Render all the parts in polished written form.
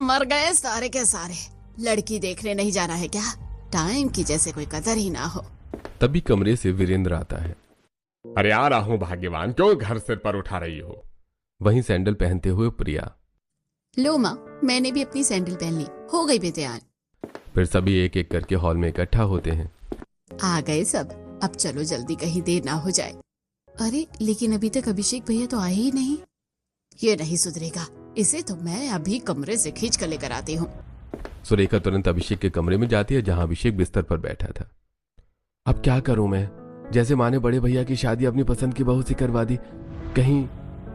मर गए सारे के सारे। लड़की देखने नहीं जाना है क्या? टाइम की जैसे कोई कदर ही ना हो। तभी कमरे से वीरेंद्र आता है। अरे आ रहा हूं भाग्यवान, क्यों घर सिर पर उठा रही हो? वहीं सैंडल पहनते हुए प्रिया। लो माँ, मैंने भी अपनी सैंडल पहन ली, हो गई मैं तैयार। फिर सभी एक एक करके हॉल में इकट्ठा होते हैं। आ गए सब, अब चलो जल्दी, कहीं देर ना हो जाए। अरे लेकिन अभी तक अभिषेक भैया तो आए ही नहीं। ये नहीं सुधरेगा, इसे तो मैं अभी कमरे से खींच कर लेकर आती हूँ। सुरेखा तुरंत अभिषेक के कमरे में जाती है जहां अभिषेक बिस्तर पर बैठा था। अब क्या करूं मैं? जैसे माँ ने बड़े भैया की शादी अपनी पसंद की बहू से करवा दी, कहीं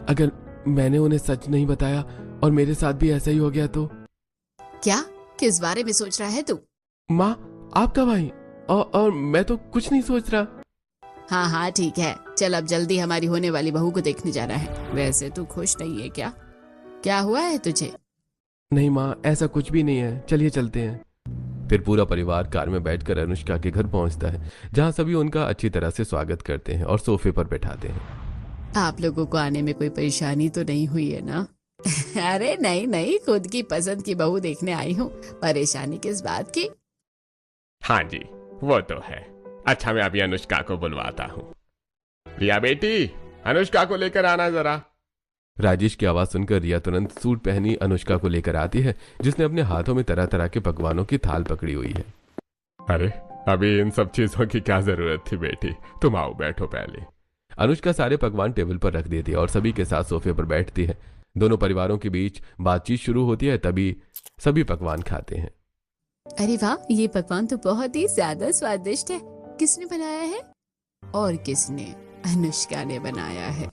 अगर मैंने उन्हें सच नहीं बताया और मेरे साथ भी ऐसा ही हो गया तो? क्या, किस बारे में सोच रहा है तू? माँ, आप कब आई? और मैं तो कुछ नहीं सोच रहा। हाँ हाँ ठीक है, चल अब जल्दी हमारी होने वाली बहू को देखने जाना है। वैसे तू खुश नहीं है क्या? क्या हुआ है तुझे? नहीं माँ, ऐसा कुछ भी नहीं है, चलिए चलते हैं। फिर पूरा परिवार कार में बैठकर अनुष्का के घर पहुंचता है जहां सभी उनका अच्छी तरह से स्वागत करते हैं और सोफे पर बैठाते हैं। आप लोगों को आने में कोई परेशानी तो नहीं हुई है ना? अरे नहीं नहीं, खुद की पसंद की बहू देखने आई हूँ, परेशानी किस बात की? हाँ जी, वो तो है। अच्छा, मैं अभी अनुष्का को बुलवाता हूँ। रिया बेटी, अनुष्का को लेकर आना जरा। राजेश की आवाज सुनकर रिया तुरंत सूट पहनी अनुष्का को लेकर आती है, जिसने अपने हाथों में तरह तरह के पकवानों की थाल पकड़ी हुई है। अरे अभी इन सब चीजों की क्या जरूरत थी बेटी, तुम आओ बैठो पहले। अनुष्का सारे पकवान टेबल पर रख देती है और सभी के साथ सोफे पर बैठती है। दोनों परिवारों के बीच बातचीत शुरू होती है, तभी सभी पकवान खाते हैं। अरे वाह, ये पकवान तो बहुत ही ज्यादा स्वादिष्ट है। किसने बनाया है? और किसने? अनुष्का ने बनाया है।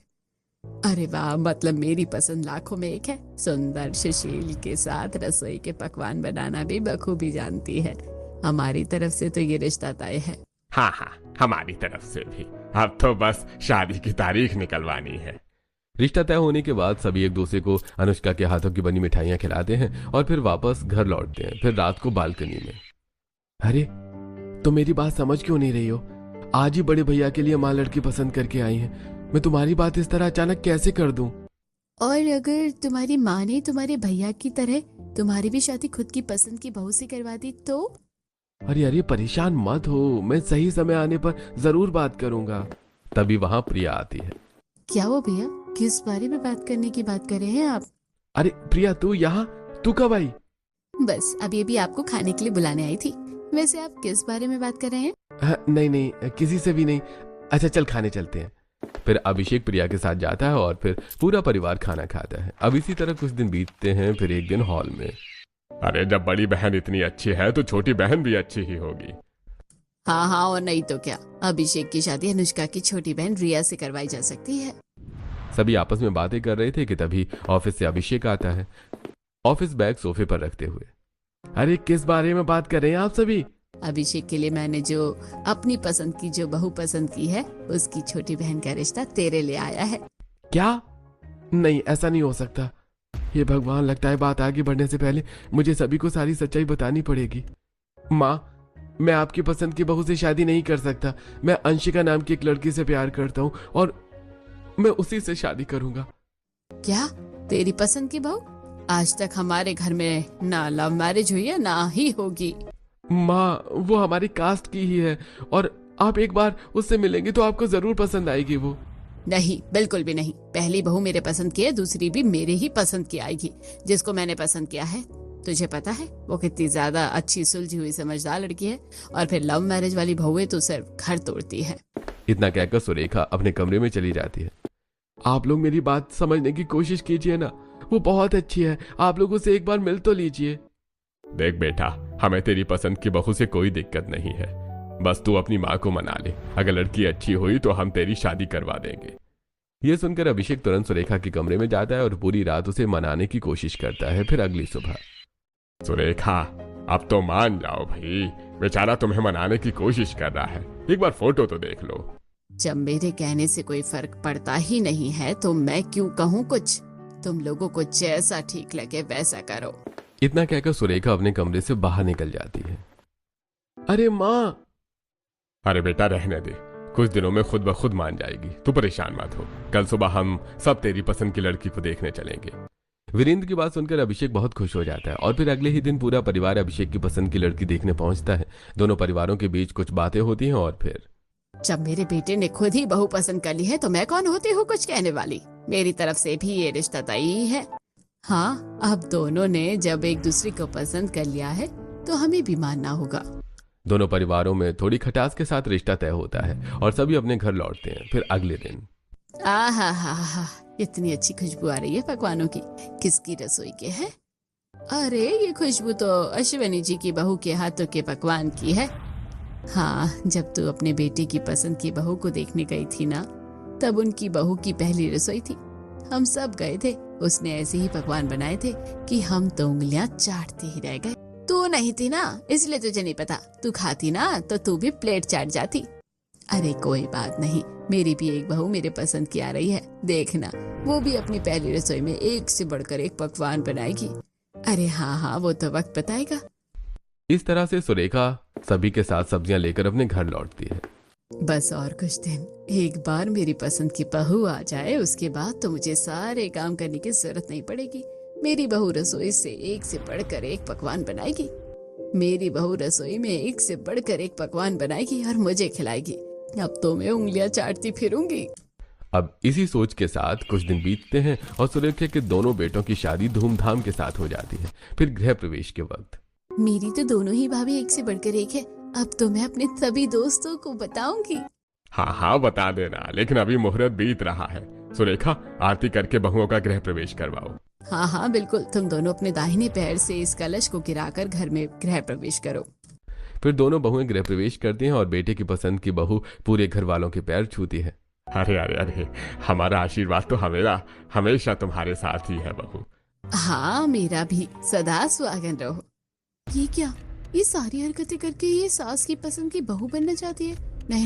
अरे वाह, मतलब मेरी पसंद लाखों में एक है। सुंदर सुशील के साथ रसोई के पकवान बनाना भी बखूबी जानती है। हमारी तरफ से तो ये रिश्ता तय है। हाँ हाँ, हमारी तरफ से भी। अब तो बस शादी की तारीख निकलवानी है। रिश्ता तय होने के बाद सभी एक दूसरे को अनुष्का के हाथों की बनी मिठाइयां खिलाते हैं और फिर वापस घर लौटते हैं। फिर रात को बालकनी में। अरे, तो मेरी बात समझ क्यों नहीं रही हो? आज ही बड़े भैया के लिए माँ लड़की पसंद करके आई है, मैं तुम्हारी बात इस तरह अचानक कैसे कर दूं? और अगर तुम्हारी माँ ने तुम्हारे भैया की तरह तुम्हारी भी शादी खुद की पसंद की बहू से करवा दी तो? अरे अरे, परेशान मत हो, मैं सही समय आने पर जरूर बात करूंगा। तभी वहां प्रिया आती है। क्या वो भैया, किस बारे में बात करने की बात कर रहे हैं आप? अरे प्रिया, तू यहाँ? तू कब आई? बस अभी अभी आपको खाने के लिए बुलाने आई थी। वैसे आप किस बारे में बात कर रहे हैं? नहीं नहीं, किसी से भी नहीं। अच्छा चल, खाने चलते हैं। फिर अभिषेक प्रिया के साथ जाता है और फिर पूरा परिवार खाना खाता है। अब इसी तरह कुछ दिन बीतते हैं। फिर एक दिन हॉल में। अरे जब बड़ी बहन इतनी अच्छी है तो छोटी बहन भी अच्छी ही होगी। हाँ हाँ, और नहीं तो क्या, अभिषेक की शादी अनुष्का की छोटी बहन रिया से करवाई जा सकती है। सभी आपस में बातें कर रहे थे कि तभी ऑफिस से अभिषेक आता है, ऑफिस बैग सोफे पर रखते हुए। अरे किस बारे में बात कर रहे हैं आप सभी? अभिषेक के लिए मैंने जो अपनी पसंद की जो बहू पसंद की है, उसकी छोटी बहन का रिश्ता तेरे लिए आया है। क्या? नहीं, ऐसा नहीं हो सकता। ये भगवान, लगता है बात आगे बढ़ने से पहले मुझे सभी को सारी सच्चाई बतानी पड़ेगी। माँ, मैं आपकी पसंद की बहू से शादी नहीं कर सकता। मैं अंशिका नाम की एक लड़की से प्यार करता हूँ और मैं उसी से शादी करूंगा। क्या, तेरी पसंद की बहू? आज तक हमारे घर में ना लव मैरिज हुई है ना ही होगी। माँ, वो हमारी कास्ट की ही है और आप एक बार उससे मिलेंगे तो आपको जरूर पसंद आएगी वो। नहीं, बिल्कुल भी नहीं। पहली बहू मेरे पसंद की है, दूसरी भी मेरे ही पसंद की आएगी। जिसको मैंने पसंद किया है, तुझे पता है वो कितनी ज्यादा अच्छी सुलझी हुई समझदार लड़की है। और फिर लव मैरिज वाली बहुएं तो सिर्फ घर तोड़ती है। इतना कहकर सुरेखा अपने कमरे में चली जाती है। आप लोग मेरी बात समझने की कोशिश कीजिए ना, वो बहुत अच्छी है, आप लोग उसे एक बार मिल तो लीजिए। देख बेटा, हमें तेरी पसंद की बहू से कोई दिक्कत नहीं है। बस तू अपनी माँ को मना ले। अगर लड़की अच्छी हुई तो हम तेरी शादी करवा देंगे। यह सुनकर अभिषेक तुरंत सुरेखा के कमरे में जाता है और पूरी रात उसे मनाने की कोशिश करता है। फिर अगली सुबह। सुरेखा, अब तो मान जाओ भाई, बेचारा तुम्हें मनाने की कोशिश कर रहा है। एक बार फोटो तो देख लो। जब मेरे कहने से कोई फर्क पड़ता ही नहीं है तो मैं क्यों कहूँ कुछ? तुम लोगों को जैसा ठीक लगे वैसा करो। इतना कहकर सुरेखा अपने कमरे से बाहर निकल जाती है। अरे माँ! अरे बेटा रहने दे, कुछ दिनों में खुद ब खुद मान जाएगी, तू परेशान मत हो। कल सुबह हम सब तेरी पसंद की लड़की को देखने चलेंगे। वीरेंद्र की बात सुनकर अभिषेक बहुत खुश हो जाता है और फिर अगले ही दिन पूरा परिवार अभिषेक की पसंद की लड़की देखने पहुंचता है। दोनों परिवारों के बीच कुछ बातें होती हैं और फिर जब मेरे बेटे ने खुद ही बहू पसंद कर ली है तो मैं कौन होती हूँ कुछ कहने वाली। मेरी तरफ से भी ये रिश्ता तय ही है। हाँ, अब दोनों ने जब एक दूसरे को पसंद कर लिया है तो हमें भी मानना होगा। दोनों परिवारों में थोड़ी खटास के साथ रिश्ता तय होता है और सभी अपने घर लौटते हैं। फिर अगले दिन आहा हा हा, इतनी अच्छी खुशबू आ रही है पकवानों की। किसकी रसोई के है? अरे ये खुशबू तो अश्विनी जी की बहू के हाथों के पकवान की है। हाँ, जब तू अपने बेटे की पसंद की बहू को देखने गई थी ना, तब उनकी बहू की पहली रसोई थी। हम सब गए थे। उसने ऐसे ही पकवान बनाए थे कि हम तो उंगलियां चाटते ही रह गए। तू नहीं थी ना, इसलिए तुझे नहीं पता। तू खाती ना तो तू भी प्लेट चाट जाती। अरे कोई बात नहीं, मेरी भी एक बहू मेरे पसंद की आ रही है। देखना, वो भी अपनी पहली रसोई में एक से बढ़कर एक पकवान बनाएगी। अरे हाँ हाँ, वो तो वक्त बताएगा। इस तरह से सुरेखा सभी के साथ सब्जियां लेकर अपने घर लौटती है। बस और कुछ दिन, एक बार मेरी पसंद की बहू आ जाए, उसके बाद तो मुझे सारे काम करने की जरूरत नहीं पड़ेगी। मेरी बहू रसोई से एक से बढ़कर एक पकवान बनाएगी। मेरी बहू रसोई में एक से बढ़कर एक पकवान बनाएगी और मुझे खिलाएगी। अब तो मैं उंगलियां चाटती फिरूंगी। अब इसी सोच के साथ कुछ दिन बीतते हैं और सुरेखा के दोनों बेटों की शादी धूमधाम के साथ हो जाती है। फिर गृह प्रवेश के वक्त मेरी तो दोनों ही भाभी एक से बढ़कर एक है। अब तो मैं अपने सभी दोस्तों को बताऊंगी। हाँ हाँ बता देना, लेकिन अभी मुहूर्त बीत रहा है। सुरेखा, आरती करके बहुओं का गृह प्रवेश करवाओ। हाँ हाँ बिल्कुल, तुम दोनों अपने दाहिने पैर से इस कलश को गिराकर घर में गृह प्रवेश करो। फिर दोनों बहुएं गृह प्रवेश करती हैं और बेटे की पसंद की बहू पूरे घर वालों के पैर छूती है। अरे अरे अरे, हमारा आशीर्वाद तो हमेशा तुम्हारे साथ ही है बहू। हाँ, मेरा भी सदा सुहागन रहो। ये क्या, ये सारी हरकतें करके ये सास की पसंद की बहू बनना चाहती है?